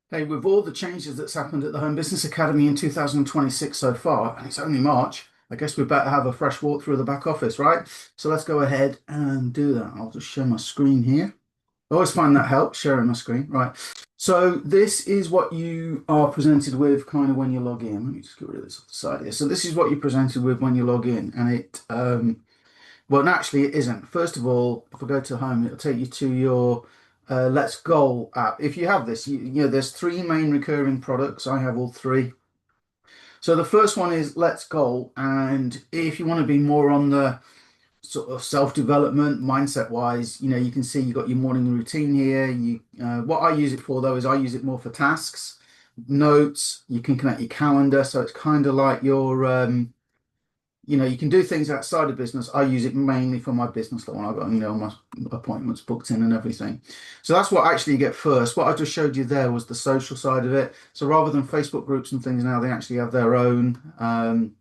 Hey, with all the changes that's happened at the Home Business Academy in 2026 so far, and it's only March, I guess we better have a fresh walk through the back office, right? So let's go ahead and do that. I'll just share my screen here. I always find that helps, sharing my screen, right? So this is what you are presented with kind of when you log in. Let me just get rid of this off the side here. So this is what you're presented with when you log in, and well, naturally, it isn't. First of all, if I go to home, it'll take you to your Let's Goal app. If you have this, you know, there's three main recurring products. I have all three. So the first one is Let's Goal. And if you want to be more on the sort of self-development mindset wise, you know, you can see you've got your morning routine here. What I use it for though is I use it more for tasks, notes. You can connect your calendar. So it's kind of like you can do things outside of business. I use it mainly for my business when I've got, my appointments booked in and everything. So that's what actually you get first. What I just showed you there was the social side of it. So rather than Facebook groups and things now, they actually have their own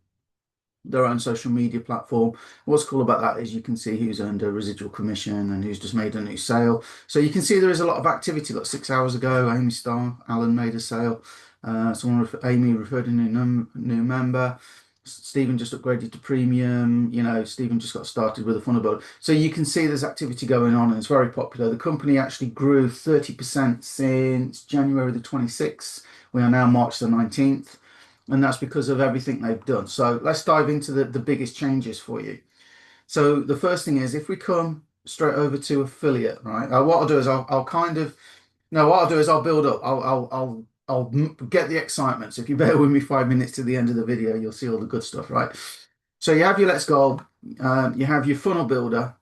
social media platform. What's cool about that is you can see who's earned a residual commission and who's just made a new sale. So you can see there is a lot of activity. Like 6 hours ago, Amy Starr, Alan made a sale. Amy referred a new member. Stephen just upgraded to premium. Stephen just got started with a funnel builder. So you can see there's activity going on and it's very popular. The company actually grew 30% since January the 26th. We are now March the 19th. And that's because of everything they've done. So let's dive into the biggest changes for you. So the first thing is if we come straight over to affiliate, right? What I'll do is I'll kind of no, what I'll do is I'll build up. I'll get the excitement. So if you bear with me 5 minutes to the end of the video, you'll see all the good stuff, right? So you have your Let's Go, you have your funnel builder,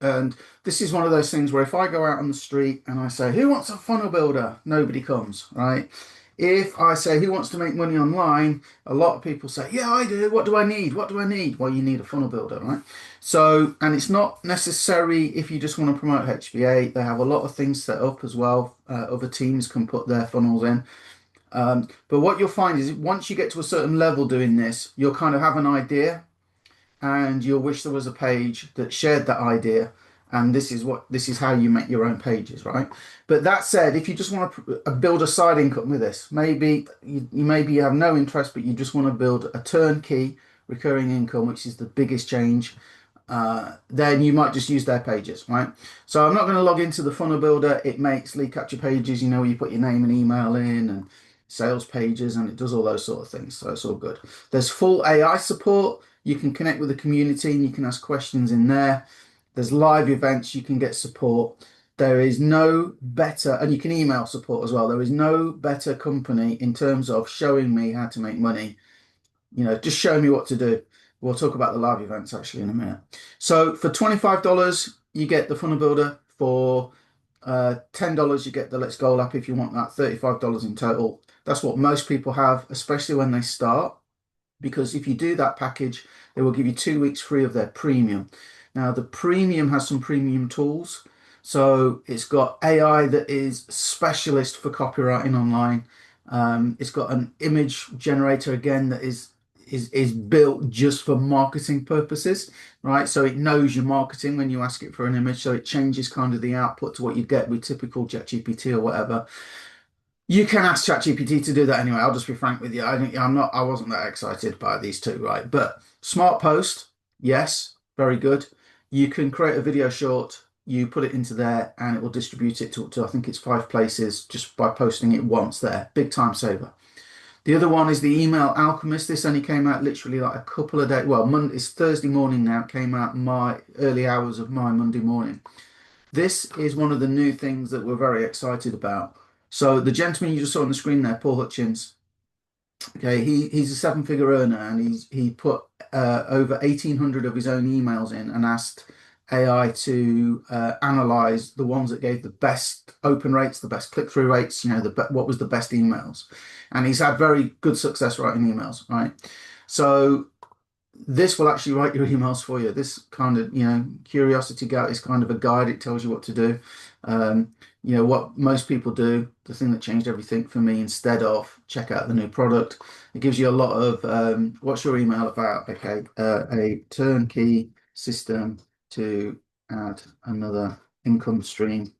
and this is one of those things where if I go out on the street and I say, who wants a funnel builder? Nobody comes, right? If I say, who wants to make money online? A lot of people say, yeah, I do. What do I need? What do I need? Well, you need a funnel builder, right? So, and it's not necessary if you just want to promote HBA. They have a lot of things set up as well. Other teams can put their funnels in. But what you'll find is once you get to a certain level doing this, you'll kind of have an idea and you'll wish there was a page that shared that idea. And this is how you make your own pages, right? But that said, if you just want to build a side income with this, maybe you have no interest, but you just want to build a turnkey recurring income, which is the biggest change. Then you might just use their pages, right? So I'm not going to log into the funnel builder. It makes lead capture pages, where you put your name and email in and sales pages, and it does all those sort of things. So it's all good. There's full AI support. You can connect with the community and you can ask questions in there. There's live events, you can get support. There is no better, and you can email support as well. There is no better company in terms of showing me how to make money. Just show me what to do. We'll talk about the live events actually in a minute. So for $25, you get the funnel builder. For $10, you get the Let's Go app if you want that. $35 in total. That's what most people have, especially when they start, because if you do that package, they will give you 2 weeks free of their premium. Now, the premium has some premium tools. So it's got AI that is specialist for copywriting online. It's got an image generator again that is built just for marketing purposes, right? So it knows your marketing when you ask it for an image. So it changes kind of the output to what you'd get with typical ChatGPT or whatever. You can ask ChatGPT to do that anyway. I'll just be frank with you. I wasn't that excited by these two, right? But Smart Post, yes, very good. You can create a video short, you put it into there, and it will distribute it to I think it's 5 places just by posting it once there. Big time saver. The other one is the email Alchemist. This only came out literally like a couple of days. Well, it's Thursday morning now. It came out my early hours of my Monday morning. This is one of the new things that we're very excited about. So the gentleman you just saw on the screen there, Paul Hutchins, okay, he's a seven-figure earner, and he put over 1,800 of his own emails in and asked AI to analyze the ones that gave the best open rates, the best click-through rates, what was the best emails. And he's had very good success writing emails, right? So this will actually write your emails for you. This kind of, Curiosity Gate is kind of a guide. It tells you what to do. What most people do, the thing that changed everything for me, instead of check out the new product, it gives you a lot of what's your email about? Okay, a turnkey system to add another income stream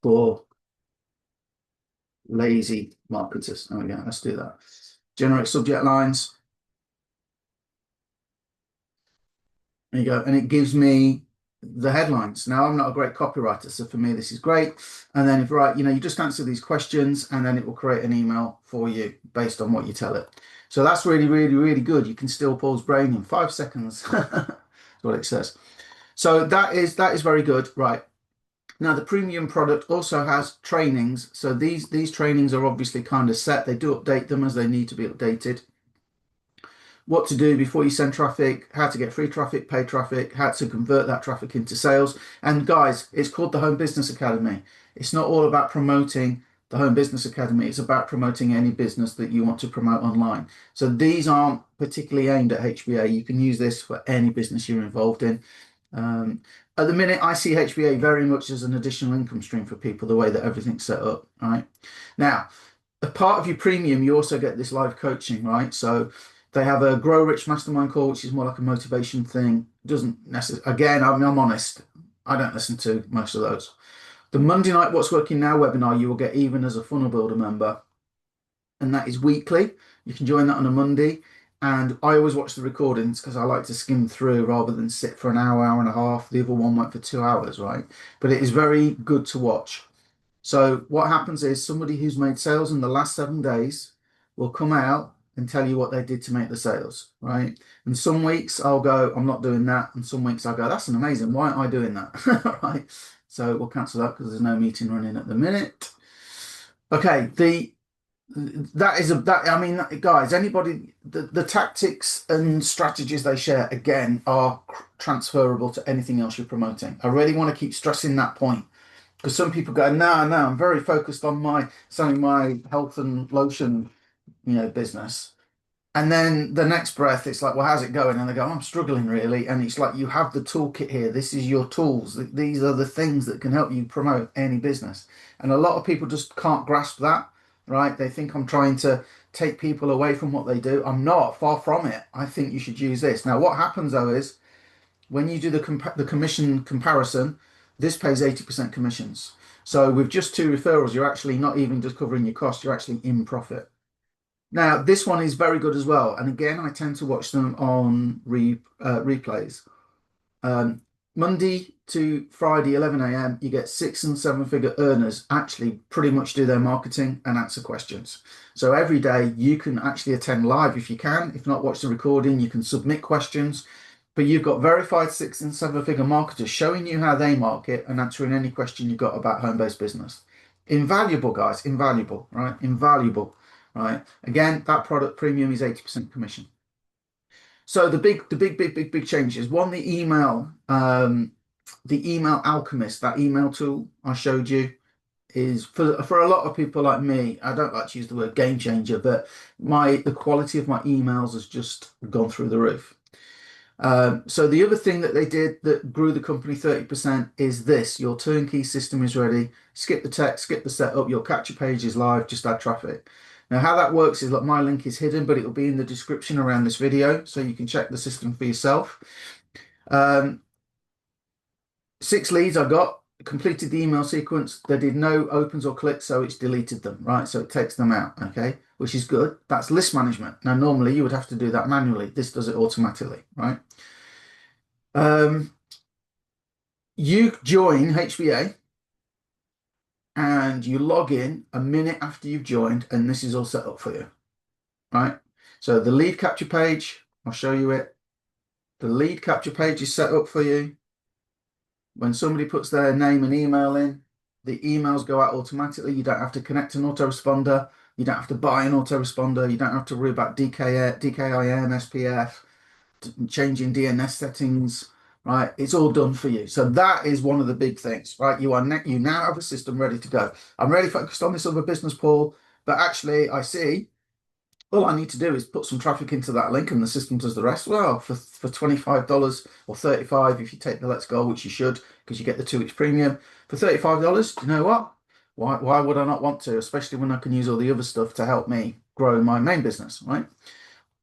for Lazy marketers. There we go. Let's do that. Generate subject lines. There you go. And it gives me the headlines. Now, I'm not a great copywriter, so for me, this is great. And then if right, you just answer these questions and then it will create an email for you based on what you tell it. So that's really, really, really good. You can still Paul's brain in 5 seconds. That's what it says. So that is very good. Right. Now, the premium product also has trainings. So these trainings are obviously kind of set. They do update them as they need to be updated. What to do before you send traffic, how to get free traffic, paid traffic, how to convert that traffic into sales. And guys, it's called the Home Business Academy. It's not all about promoting the Home Business Academy. It's about promoting any business that you want to promote online. So these aren't particularly aimed at HBA. You can use this for any business you're involved in. At the minute, I see HBA very much as an additional income stream for people, the way that everything's set up, right? Now, a part of your premium, you also get this live coaching, right? So they have a Grow Rich Mastermind call, which is more like a motivation thing. Doesn't necessarily, again, I'm honest, I don't listen to most of those. The Monday night What's Working Now webinar, you will get even as a Funnel Builder member. And that is weekly. You can join that on a Monday. And I always watch the recordings because I like to skim through rather than sit for an hour, hour and a half. The other one went for 2 hours, right? But it is very good to watch. So what happens is somebody who's made sales in the last 7 days will come out and tell you what they did to make the sales, right? And some weeks I'll go, I'm not doing that. And some weeks I'll go, that's an amazing. Why aren't I doing that? Right? So we'll cancel that because there's no meeting running at the minute. Okay, I mean, guys, anybody, the tactics and strategies they share again are transferable to anything else you're promoting. I really want to keep stressing that point because some people go, no, I'm very focused on selling my health and lotion, business. And then the next breath, it's like, well, how's it going? And they go, I'm struggling really. And it's like, you have the toolkit here. This is your tools. These are the things that can help you promote any business. And a lot of people just can't grasp that, right? They think I'm trying to take people away from what they do. I'm not, far from it. I think you should use this. Now, what happens though is when you do the commission comparison, this pays 80% commissions. So with just 2 referrals, you're actually not even just covering your cost, you're actually in profit. Now, this one is very good as well. And again, I tend to watch them on replays. Monday to Friday, 11 a.m., you get 6 and 7 figure earners actually pretty much do their marketing and answer questions. So every day you can actually attend live if you can. If not, watch the recording. You can submit questions. But you've got verified 6 and 7 figure marketers showing you how they market and answering any question you've got about home-based business. Invaluable, guys. Invaluable, right? Invaluable. Right. Again, that product premium is 80% commission. So the big changes. One, the email Alchemist, that email tool I showed you is for a lot of people like me. I don't like to use the word game changer, but the quality of my emails has just gone through the roof. So the other thing that they did that grew the company 30% is this. Your turnkey system is ready. Skip the text, skip the setup. Your capture page is live. Just add traffic. Now, how that works is that my link is hidden, but it will be in the description around this video, so you can check the system for yourself. 6 leads I got, completed the email sequence. They did no opens or clicks, so it's deleted them, right? So it takes them out, okay, which is good. That's list management. Now, normally you would have to do that manually. This does it automatically, right? You join HBA and you log in a minute after you've joined, and this is all set up for you, right? So the lead capture page, I'll show you it. The lead capture page is set up for you. When somebody puts their name and email in, the emails go out automatically. You don't have to connect an autoresponder. You don't have to buy an autoresponder. You don't have to worry about DKIM, SPF, changing DNS settings, right? It's all done for you. So that is one of the big things, right? You now have a system ready to go. I'm really focused on this other business, Paul, but actually I see all I need to do is put some traffic into that link and the system does the rest. Well, for $25 or $35 if you take the Let's Go, which you should because you get the 2 weeks premium. For $35, you know what? Why would I not want to, especially when I can use all the other stuff to help me grow my main business, right?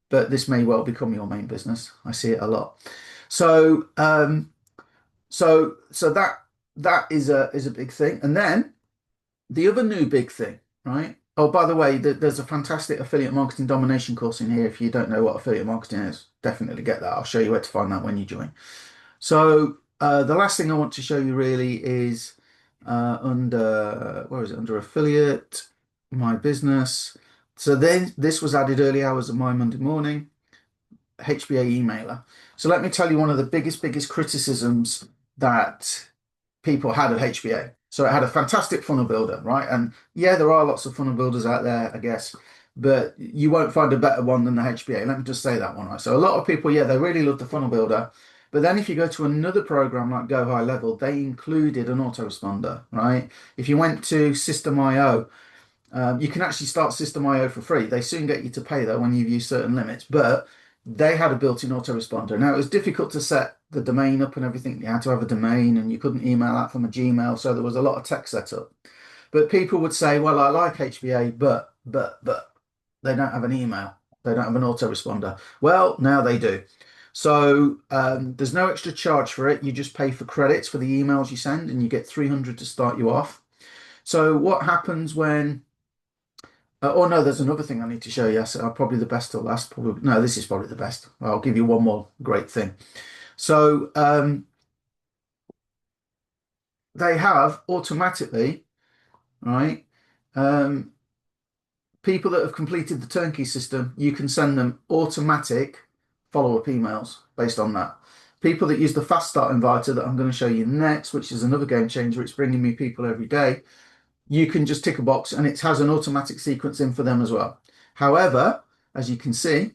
But this may well become your main business. I see it a lot. So so that is a big thing. And then the other new big thing, right? Oh, by the way, there's a fantastic affiliate marketing domination course in here. If you don't know what affiliate marketing is, definitely get that. I'll show you where to find that when you join. So the last thing I want to show you really is under, where is it? Under affiliate, my business. So then this was added early hours of my Monday morning, HBA emailer. So let me tell you one of the biggest criticisms that people had at HBA. So it had a fantastic funnel builder, right? And yeah, there are lots of funnel builders out there, I guess, but you won't find a better one than the HBA. Let me just say that one, right? So a lot of people, yeah, they really love the funnel builder. But then if you go to another program like Go High Level, they included an autoresponder, right? If you went to System.io, you can actually start System.io for free. They soon get you to pay though when you've used certain limits, but they had a built-in autoresponder. Now it was difficult to set the domain up and everything. You had to have a domain and you couldn't email out from a Gmail, so there was a lot of tech set up. But people would say, well, I like HBA, but they don't have an email. They don't have an autoresponder. Well, now they do. So there's no extra charge for it. You just pay for credits for the emails you send and you get 300 to start you off. So what happens when oh no, there's another thing I need to show you. So probably the best till last. Probably no, this is probably the best. I'll give you one more great thing. So they have automatically, right? People that have completed the Turnkey system, you can send them automatic follow-up emails based on that. People that use the Fast Start Inviter that I'm going to show you next, which is another game changer, it's bringing me people every day. You can just tick a box and it has an automatic sequence in for them as well. However, as you can see,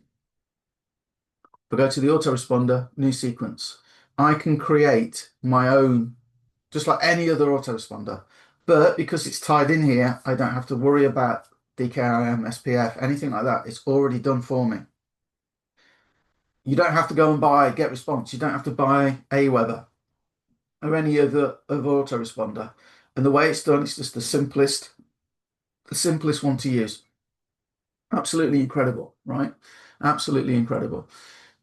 if I go to the autoresponder, new sequence, I can create my own, just like any other autoresponder. But because it's tied in here, I don't have to worry about DKIM, SPF, anything like that. It's already done for me. You don't have to go and buy GetResponse. You don't have to buy Aweber or any other autoresponder. And the way it's done, it's just the simplest one to use. Absolutely incredible, right? Absolutely incredible.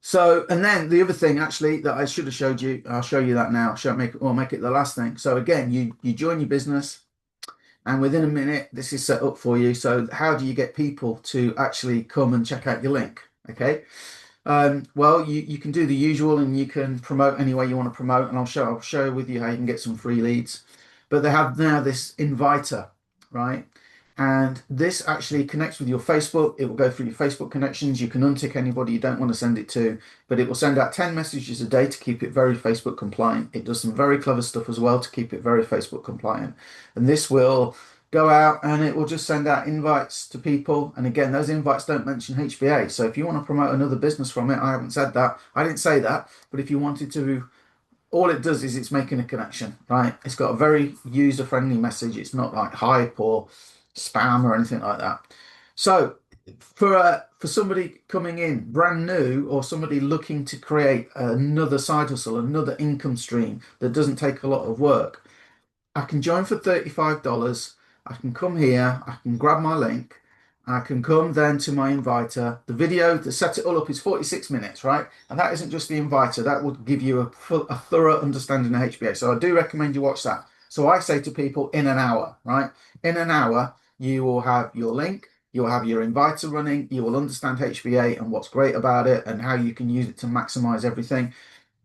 So, and then the other thing actually that I should have showed you, I'll show you that now. I'll make it the last thing. So again, you join your business and within a minute, this is set up for you. So how do you get people to actually come and check out your link? Okay. Well, you can do the usual and you can promote any way you want to promote, and I'll show with you how you can get some free leads. But they have now this inviter, right? And this actually connects with your Facebook. It will go through your Facebook connections. You can untick anybody you don't want to send it to, but it will send out 10 messages a day to keep it very Facebook compliant. It does some very clever stuff as well to keep it very Facebook compliant. And this will go out and it will just send out invites to people. And again, those invites don't mention HBA. So if you want to promote another business from it, I haven't said that. I didn't say that. But if you wanted to, all it does is it's making a connection, right? It's got a very user-friendly message. It's not like hype or spam or anything like that. So for somebody coming in brand new or somebody looking to create another side hustle, another income stream that doesn't take a lot of work, I can join for $35. I can come here, I can grab my link, I can come then to my inviter. The video to set it all up is 46 minutes, right? And that isn't just the inviter, that would give you a thorough understanding of HBA. So I do recommend you watch that. So I say to people in an hour, right? In an hour, you will have your link, you'll have your inviter running, you will understand HBA and what's great about it and how you can use it to maximize everything.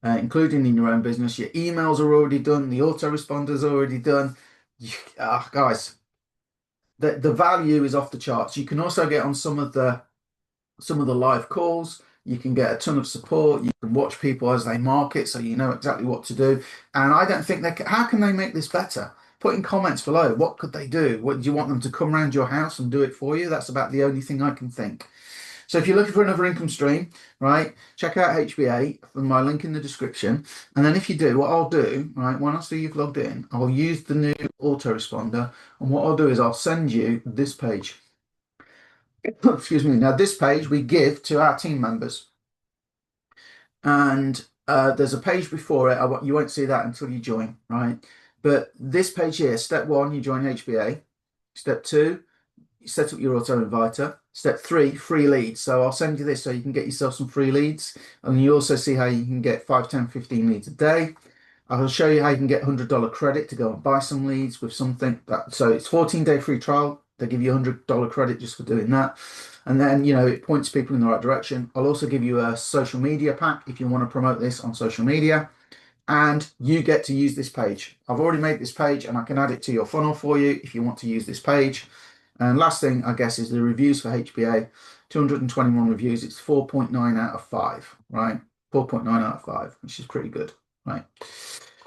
Including in your own business. Your emails are already done. The autoresponders are already done. Guys, the value is off the charts. You can also get on some of the live calls. You can get a ton of support. You can watch people as they market, so you know exactly what to do. And I don't think how can they make this better? Put in comments below. What could they do? What do you want them to come around your house and do it for you? That's about the only thing I can think. So if you're looking for another income stream, right, check out HBA from my link in the description. And then if you do, what I'll do, right, when I see you've logged in, I'll use the new autoresponder. And what I'll do is I'll send you this page. Excuse me. Now, this page we give to our team members. And there's a page before it. You won't see that until you join, right? But this page here, step 1, you join HBA. Step 2, you set up your auto inviter. Step 3, free leads. So I'll send you this so you can get yourself some free leads. And you also see how you can get 5, 10, 15 leads a day. I'll show you how you can get $100 credit to go and buy some leads with something. So it's 14-day free trial. They give you $100 credit just for doing that. And then, you know, it points people in the right direction. I'll also give you a social media pack if you want to promote this on social media. And you get to use this page. I've already made this page and I can add it to your funnel for you if you want to use this page. And last thing, I guess, is the reviews for HBA. 221 reviews. It's 4.9 out of 5, right? 4.9 out of 5, which is pretty good, right?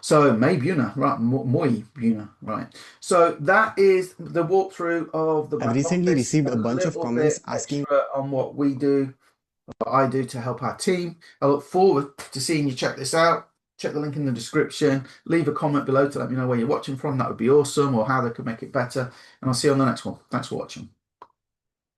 So May Buna, right? Moi Buna, right? So that is the walkthrough of the I've back recently office. received A a bunch of little bit comments asking extra on what we do, what I do to help our team. I look forward to seeing you check this out. Check the link in the description. Leave a comment below to let me know where you're watching from. That would be awesome, or how they could make it better. And I'll see you on the next one. Thanks for watching.